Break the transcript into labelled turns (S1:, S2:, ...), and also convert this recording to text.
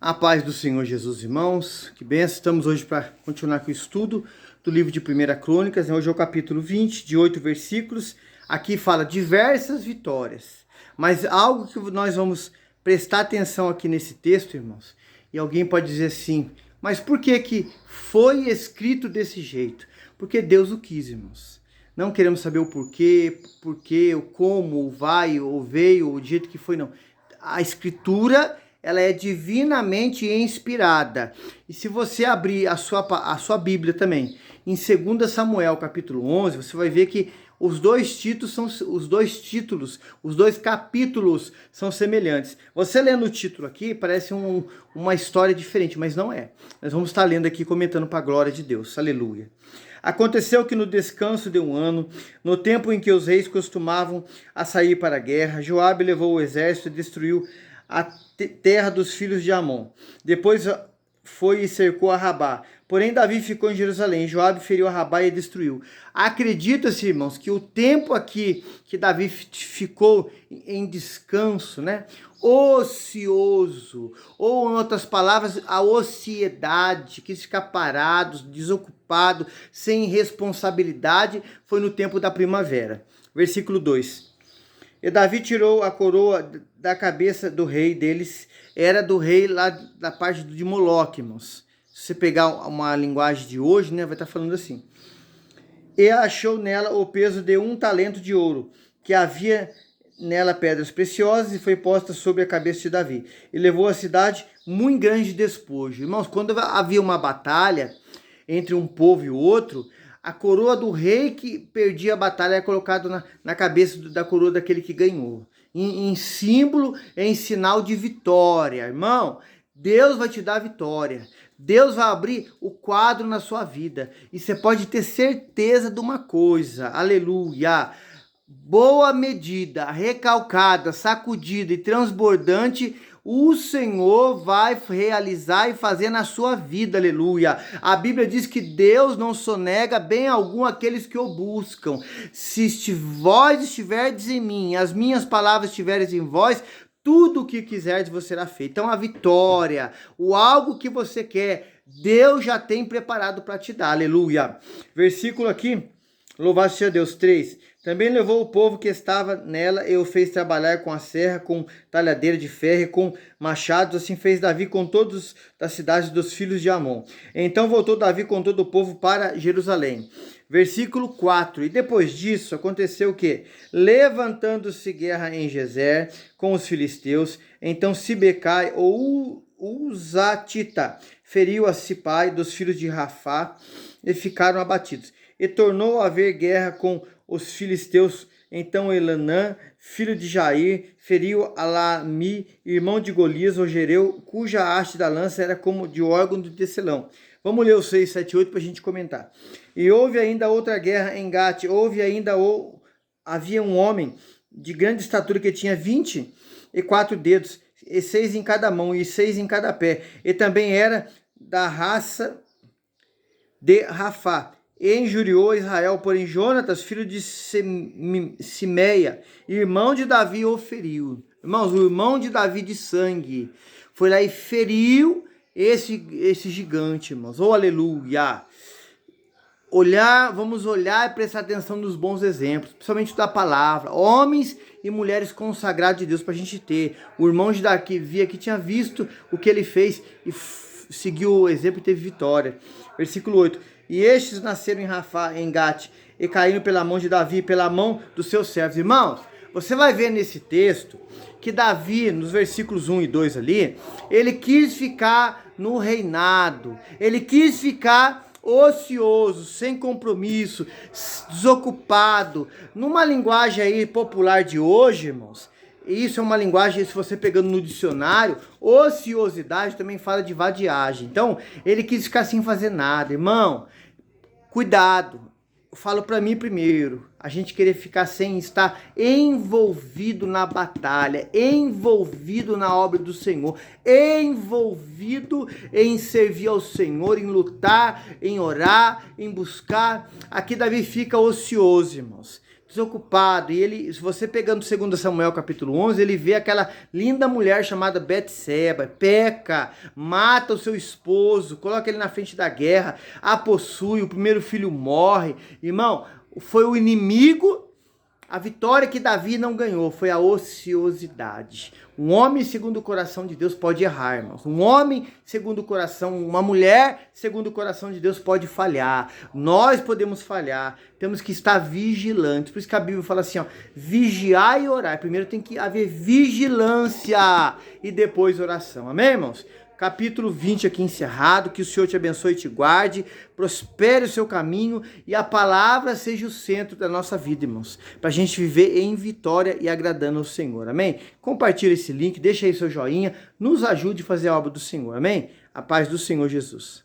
S1: A paz do Senhor Jesus, irmãos, que benção. Estamos hoje para continuar com o estudo do livro de 1 Crônicas, Hoje é o capítulo 20, de 8 versículos. Aqui fala diversas vitórias, mas algo que nós vamos prestar atenção aqui nesse texto, irmãos, e alguém pode dizer assim, mas por que que foi escrito desse jeito? Porque Deus o quis, irmãos. Não queremos saber o porquê, o como, o vai, ou veio, o jeito que foi, não. A escritura, ela é divinamente inspirada. E se você abrir a sua Bíblia também, em 2 Samuel, capítulo 11, você vai ver que os dois capítulos são semelhantes. Você lendo o título aqui, parece uma história diferente, mas não é. Nós vamos estar lendo aqui, comentando para a glória de Deus. Aleluia. Aconteceu que no descanso de um ano, no tempo em que os reis costumavam a sair para a guerra, Joabe levou o exército e destruiu a terra dos filhos de Amon. Depois foi e cercou a Rabá. Porém, Davi ficou em Jerusalém. Joabe feriu a Rabá e a destruiu. Acredita-se, irmãos, que o tempo aqui que Davi ficou em descanso, né? Ocioso, ou em outras palavras, a ociedade, quis ficar parado, desocupado, sem responsabilidade, foi no tempo da primavera. Versículo 2. E Davi tirou a coroa da cabeça do rei deles, era do rei lá da parte de Moloque, irmãos. Se você pegar uma linguagem de hoje, né, vai estar falando assim. E achou nela o peso de 1 talento de ouro, que havia nela pedras preciosas, e foi posta sobre a cabeça de Davi. E levou a cidade muito grande despojo. Irmãos, quando havia uma batalha entre um povo e o outro, a coroa do rei que perdia a batalha é colocada na cabeça da coroa daquele que ganhou. Em símbolo, em sinal de vitória. Irmão, Deus vai te dar vitória. Deus vai abrir o quadro na sua vida. E você pode ter certeza de uma coisa. Aleluia. Boa medida, recalcada, sacudida e transbordante, o Senhor vai realizar e fazer na sua vida, aleluia. A Bíblia diz que Deus não sonega bem algum aqueles que o buscam. Se vós estiverdes em mim, as minhas palavras estiverem em vós, tudo o que quiserdes vos será feito. Então a vitória, o algo que você quer, Deus já tem preparado para te dar, aleluia. Versículo aqui, louvado seja Deus, 3. Também levou o povo que estava nela e o fez trabalhar com a serra, com talhadeira de ferro e com machados. Assim fez Davi com todos das cidades dos filhos de Amon. Então voltou Davi com todo o povo para Jerusalém. Versículo 4. E depois disso aconteceu o quê? Levantando-se guerra em Gezer com os filisteus. Então Sibecai ou Uzatita feriu a Sipai dos filhos de Rafá e ficaram abatidos. E tornou a haver guerra com os filisteus. Então Elanã, filho de Jair, feriu Alami, irmão de Golias, o Gereu, cuja haste da lança era como de órgão de tecelão. Vamos ler o 6, 7, 8 para a gente comentar. E houve ainda outra guerra em Gate. Havia um homem de grande estatura que tinha 24 dedos, e 6 em cada mão e 6 em cada pé. E também era da raça de Rafá. E injuriou Israel, porém Jonatas, filho de Simeia, irmão de Davi, o feriu. Irmãos, o irmão de Davi de sangue foi lá e feriu esse gigante, irmãos. Oh, aleluia! Vamos olhar e prestar atenção nos bons exemplos, principalmente da palavra. Homens e mulheres consagrados de Deus para a gente ter. O irmão de Davi aqui tinha visto o que ele fez e seguiu o exemplo e teve vitória. Versículo 8. E estes nasceram em Rafá, em Gate, e caíram pela mão de Davi, pela mão dos seus servos. Irmãos, você vai ver nesse texto que Davi, nos versículos 1 e 2 ali, ele quis ficar no reinado, ele quis ficar ocioso, sem compromisso, desocupado. Numa linguagem aí popular de hoje, irmãos, isso é uma linguagem, se você pegando no dicionário, ociosidade também fala de vadiagem. Então, ele quis ficar sem fazer nada. Irmão, cuidado. Eu falo para mim primeiro, a gente querer ficar sem estar envolvido na batalha, envolvido na obra do Senhor, envolvido em servir ao Senhor, em lutar, em orar, em buscar. Aqui Davi fica ocioso, irmãos. desocupado. E ele, se você pegando 2 Samuel capítulo 11, ele vê aquela linda mulher chamada Betseba, peca, mata o seu esposo, coloca ele na frente da guerra, a possui, o primeiro filho morre. Irmão, foi o inimigo. A vitória que Davi não ganhou foi a ociosidade. Um homem segundo o coração de Deus pode errar, irmãos. Um homem segundo o coração, uma mulher segundo o coração de Deus pode falhar. Nós podemos falhar. Temos que estar vigilantes. Por isso que a Bíblia fala assim, ó, vigiar e orar. Primeiro tem que haver vigilância e depois oração. Amém, irmãos? Capítulo 20 aqui encerrado, que o Senhor te abençoe e te guarde, prospere o seu caminho e a palavra seja o centro da nossa vida, irmãos, para a gente viver em vitória e agradando ao Senhor, amém? Compartilhe esse link, deixa aí seu joinha, nos ajude a fazer a obra do Senhor, amém? A paz do Senhor Jesus.